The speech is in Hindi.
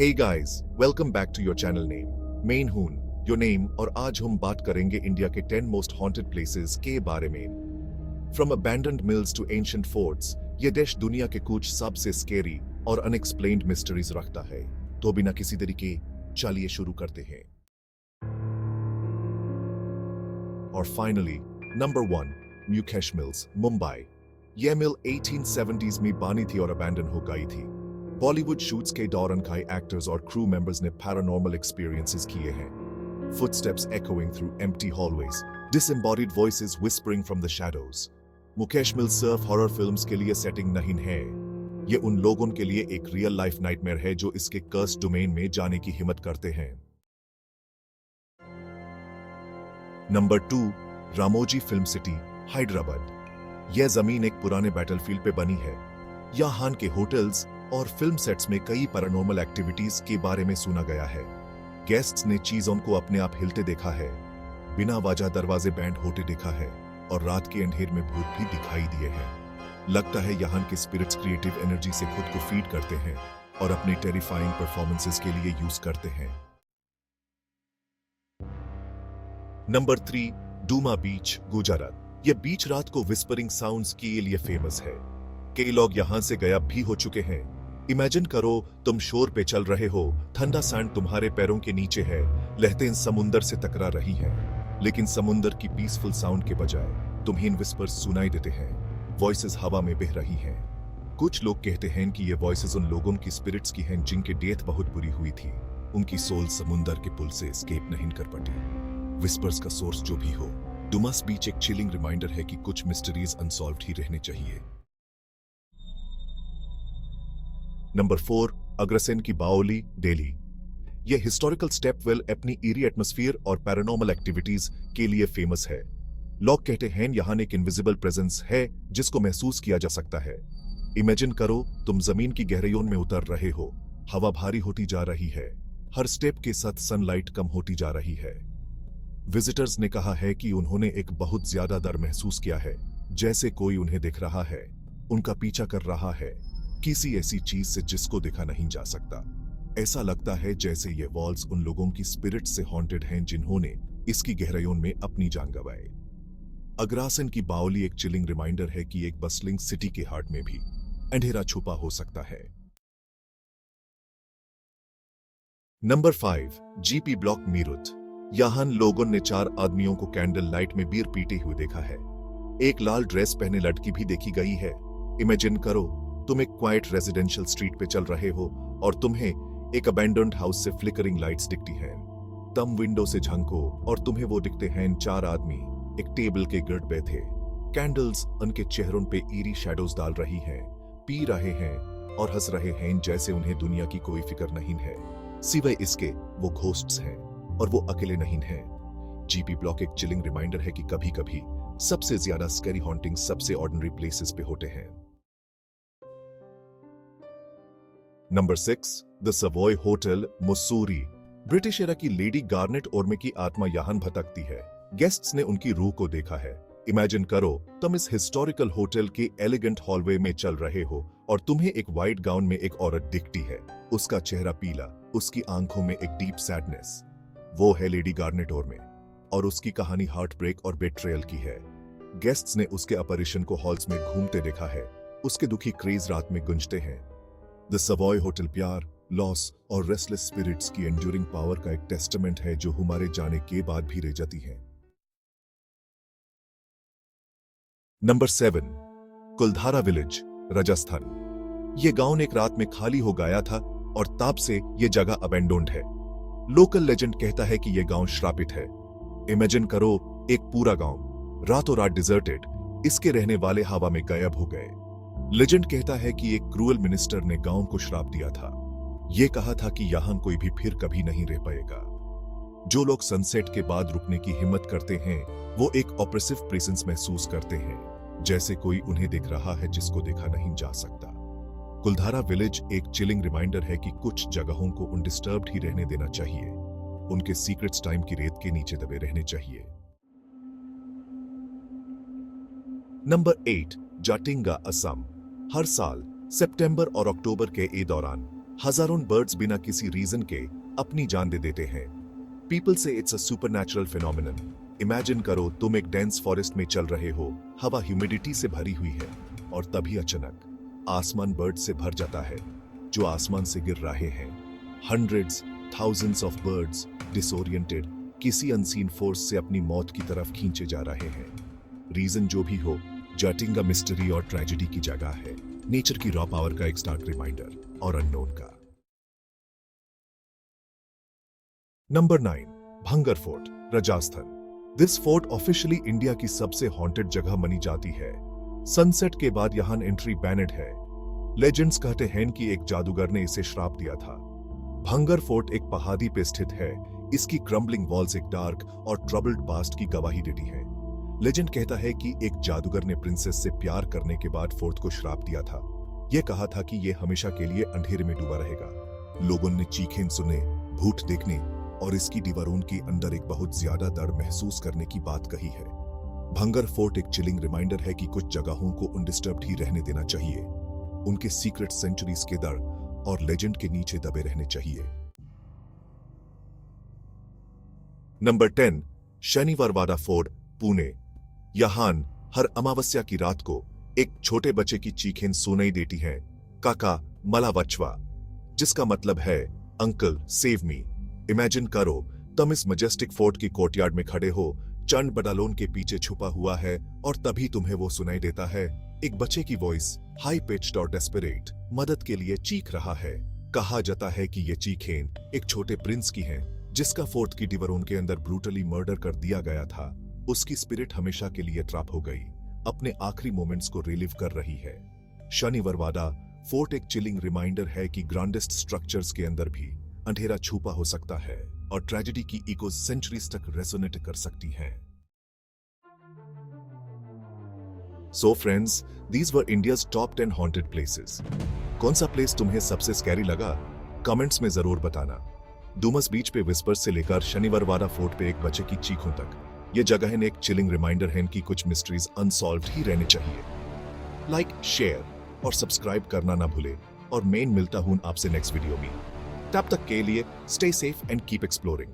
Hey guys, welcome back to your channel name, main हून, your name और आज हम बात करेंगे इंडिया के 10 most haunted places के बारे में। From abandoned mills to ancient forts, ये देश दुनिया के कुछ सबसे scary और unexplained mysteries रखता है। तो बिना किसी देरी के, चलिए शुरू करते हैं। और finally, number 1, Mukesh mills, Mumbai. यह मिल 1870s में बनी थी और अबैंडन हो गई थी। बॉलीवुड शूट्स के दौरान कई एक्टर्स और क्रू मेंबर्स ने पैरानॉर्मल एक्सपीरियंसेस किए हैं। Footsteps echoing through empty hallways, disembodied voices whispering from the shadows. Mukesh मिल सिर्फ हॉरर फिल्म्स के लिए सेटिंग नहीं है। ये उन लोगों के लिए एक रियल लाइफ नाइटमेयर है जो इसके कर्स डोमेन में जाने की हिम्मत करते हैं। Number 2, Ramoji film city, Hyderabad. यह जमीन एक पुराने बैटलफील्ड पे बनी है। यहाँ के होटल्स और फिल्म सेट्स में कई पैरानॉर्मल एक्टिविटीज के बारे में सुना गया है। गेस्ट्स ने चीजों को अपने आप हिलते देखा है, बिना वजह दरवाजे बैंड होते देखा है और रात के अंधेर में भूत भी दिखाई दिए हैं। लगता है यहाँ के स्पिरिट्स क्रिएटिव एनर्जी से खुद को फीड करते हैं और अपने टेरिफाइंग परफॉर्मेंसेस के लिए यूज करते हैं। नंबर 3, डूमा बीच, गुजरात। यह बीच रात को विस्परिंग साउंड्स के लिए फेमस है। कई लोग यहां से गायब भी हो चुके हैं। इमेजिन करो तुम शोर पे चल रहे हो, ठंडा सैंड तुम्हारे पैरों के नीचे है, लहरें समुंदर से टकरा रही हैं, लेकिन समुंदर की पीसफुल साउंड के बजाय तुम्हें विस्पर्स सुनाई देते हैं। वॉइसेस हवा में बह रही हैं। कुछ लोग कहते हैं कि ये वॉइसेस उन लोगों की स्पिरिट्स की हैं जिनके डेथ बहुत बुरी हुई थी। उनकी सोल समुंदर के पुल से एस्केप नहीं कर पाती। विस्पर्स का सोर्स जो भी हो, डुमस बीच एक चिलिंग रिमाइंडर है कि कुछ मिस्टरीज अनसॉल्व्ड ही रहने चाहिए। नंबर 4, अग्रसेन की बाओली, दिल्ली। यह हिस्टोरिकल स्टेपवेल अपनी ईरी एटमॉस्फेयर और पैरानॉर्मल एक्टिविटीज के लिए फेमस है। लोग कहते हैं यहाँ एक इनविजिबल प्रेजेंस है जिसको महसूस किया जा सकता है। इमेजिन करो तुम जमीन की गहराइयों में उतर रहे हो, हवा भारी होती जा रही है, हर स्टेप के साथ सनलाइट कम होती जा रही है। विजिटर्स ने कहा है कि उन्होंने एक बहुत ज्यादा डर महसूस किया है, जैसे कोई उन्हें देख रहा है, उनका पीछा कर रहा है, किसी ऐसी चीज से जिसको देखा नहीं जा सकता। ऐसा लगता है जैसे ये वॉल्स उन लोगों की स्पिरिट से हॉन्टेड हैं जिन्होंने इसकी गहराइयों में अपनी जान गंवाई। अग्रासन की बाओली एक चिलिंग रिमाइंडर है कि एक बस्लिंग सिटी के हार्ट में भी अंधेरा छुपा हो सकता है। Number 5, GP block, Meerut. यहां लोगों ने 4 आदमियों को कैंडल लाइट में बीयर पीते हुए देखा है। एक लाल ड्रेस पहने लड़की भी देखी गई है। इमेजिन करो तुम एक क्वाइट रेजिडेंशियल स्ट्रीट पे चल रहे हो और तुम्हें एक अबैंडन्ड हाउस से फ्लिकरिंग लाइट्स दिखती हैं। तुम विंडो से झांको और तुम्हें वो दिखते हैं 4 आदमी एक टेबल के गिर्द बैठे। कैंडल्स उनके चेहरों पे ईरी शैडोज डाल रही हैं, पी रहे हैं और हंस रहे हैं जैसे उन्हें दुनिया की कोई फिक्र नहीं है। सिवाय इसके वो घोस्ट्स हैं और वो अकेले नहीं हैं। जीपी ब्लॉक एक चिलिंग रिमाइंडर है कि कभी-कभी सबसे ज्यादा स्कैरी हॉन्टिंग सबसे ऑर्डिनरी प्लेसेस पे होते हैं। Number 6, the Savoy hotel, Mussoorie. British era की लेडी गार्नेट ओर्मे की आत्मा यहां भटकती है। गेस्ट्स ने उनकी रूह को देखा है। इमेजिन करो तुम इस हिस्टोरिकल होटल के एलिगेंट हॉलवे में चल रहे हो और तुम्हें एक व्हाइट गाउन में एक औरत दिखती है। उसका चेहरा पीला, उसकी आंखों में एक डीप सैडनेस। वो है लेडी गार्नेट ओर्मे और उसकी कहानी हार्ट ब्रेक और बेट्रेयल की है। गेस्ट्स ने उसके अपरिशन को हॉल्स में घूमते देखा है। उसके दुखी क्रेज रात में गूंजते हैं। द सवॉय होटल प्यार, लॉस और रेस्टलेस स्पिरिट्स की एंड्यूरिंग पावर का एक टेस्टामेंट है जो हमारे जाने के बाद भी रह जाती है। नंबर 7, कुलधारा विलेज, राजस्थान। यह गांव एक रात में खाली हो गया था और तब से यह जगह अबैंडोन्ड है। लोकल लेजेंड कहता है कि यह गांव श्रापित है। इमेजिन करो एक पूरा गांव रातों रात डिजर्टेड, इसके रहने वाले हवा में गायब हो गए। लेजेंड कहता है कि एक क्रूअल मिनिस्टर ने गांव को श्राप दिया था। यह कहा था कि यहां कोई भी फिर कभी नहीं रह पाएगा। जो लोग सनसेट के बाद रुकने की हिम्मत करते हैं वो एक ऑप्रेसिव प्रेजेंस महसूस करते हैं, जैसे कोई उन्हें देख रहा है जिसको देखा नहीं जा सकता। कुलधारा विलेज एक चिलिंग रिमाइंडर है कि कुछ जगहों को अनडिस्टर्ब्ड ही रहने देना चाहिए। उनके सीक्रेट्स टाइम की रेत के नीचे दबे रहने चाहिए। नंबर 8, जाटिंगा, असम। हर साल सितंबर और अक्टूबर के दौरान हजारों बर्ड्स बिना किसी रीजन के अपनी जान दे देते हैं। पीपल से it's a supernatural phenomenon. Imagine करो तुम एक डेंस फॉरेस्ट में चल रहे हो, हवा ह्यूमिडिटी से भरी हुई है और तभी अचानक आसमान बर्ड से भर जाता है जो आसमान से गिर रहे हैं। Hundreds thousands of birds disoriented किसी अनसीन फोर्स से अपनी मौत की तरफ खींचे जा रहे हैं। रीजन जो भी हो, जटिंगा मिस्ट्री और ट्रेजेडी की जगह है, नेचर की रॉ पावर का एक स्टार्क रिमाइंडर और अननोन का। Number 9, bhangar fort, Rajasthan. This fort officially India की सबसे हॉन्टेड जगह मानी जाती है। सनसेट के बाद यहां एंट्री बैनेड है। लेजेंड्स कहते हैं कि एक जादूगर ने इसे श्राप दिया था। भंगर फोर्ट एक पहाड़ी पे स्थित है। इसकी क्रम्बलिंग वॉल्स एक डार्क और ट्रबल्ड पास्ट की गवाही देती हैं। लेजेंड कहता है कि एक जादूगर ने प्रिंसेस से प्यार करने के बाद फोर्ट को श्राप दिया था। यह कहा था कि यह हमेशा के लिए अंधेरे में डूबा रहेगा। लोगों ने चीखें सुने, भूत देखने और इसकी दीवारों के अंदर एक बहुत ज्यादा दर्द महसूस करने की बात कही है। भंगर फोर्ट एक चिलिंग रिमाइंडर है कि कुछ जगहों को अनडिस्टर्ब्ड ही रहने देना चाहिए। उनके सीक्रेट सेंचुरीज के दर और लेजेंड के नीचे दबे रहने चाहिए। Number 10, Shaniwar Wada fort, Pune. यहां हर अमावस्या की रात को एक छोटे बच्चे की चीखें सुनाई देती हैं, काका मला वचवा, जिसका मतलब है अंकल सेव मी। इमेजिन करो तुम इस मजेस्टिक फोर्ट की कोर्टयार्ड में खड़े हो, चंद बडालोन के पीछे छुपा हुआ है और तभी तुम्हें वो सुनाई देता है। एक बच्चे की वॉइस हाई पिच्ड और डेस्परेट मदद के लिए चीख रहा है। कहा जाता है कि ये चीखें एक छोटे प्रिंस की हैं जिसका फोर्ट की दीवारों के अंदर ब्रूटली मर्डर कर दिया गया था। उसकी स्पिरिट हमेशा के लिए ट्रैप हो गई, अपने आखिरी मोमेंट्स को रिलीव कर रही है। शनिवारवाड़ा फोर्ट एक चिलिंग रिमाइंडर है कि ग्रांडेस्ट स्ट्रक्चर्स के अंदर भी अंधेरा छुपा हो सकता है और ट्रेजेडी की इको सेंचुरीज तक रेजोनेट कर सकती है। So friends, these were India's top 10 haunted places. कौन सा प्लेस तुम्हें सबसे स्कैरी लगा? कमेंट्स में जरूर बताना। डूमस बीच पे विस्पर्स से लेकर शनिवारवाड़ा फोर्ट पे एक बच्चे की चीखों तक, ये जगह एक चिलिंग रिमाइंडर है कि कुछ मिस्ट्रीज अनसॉल्व्ड ही रहने चाहिए। लाइक, शेयर और सब्सक्राइब करना ना भूले और मेन मिलता हूं आपसे नेक्स्ट वीडियो में। तब तक के लिए stay safe and keep exploring.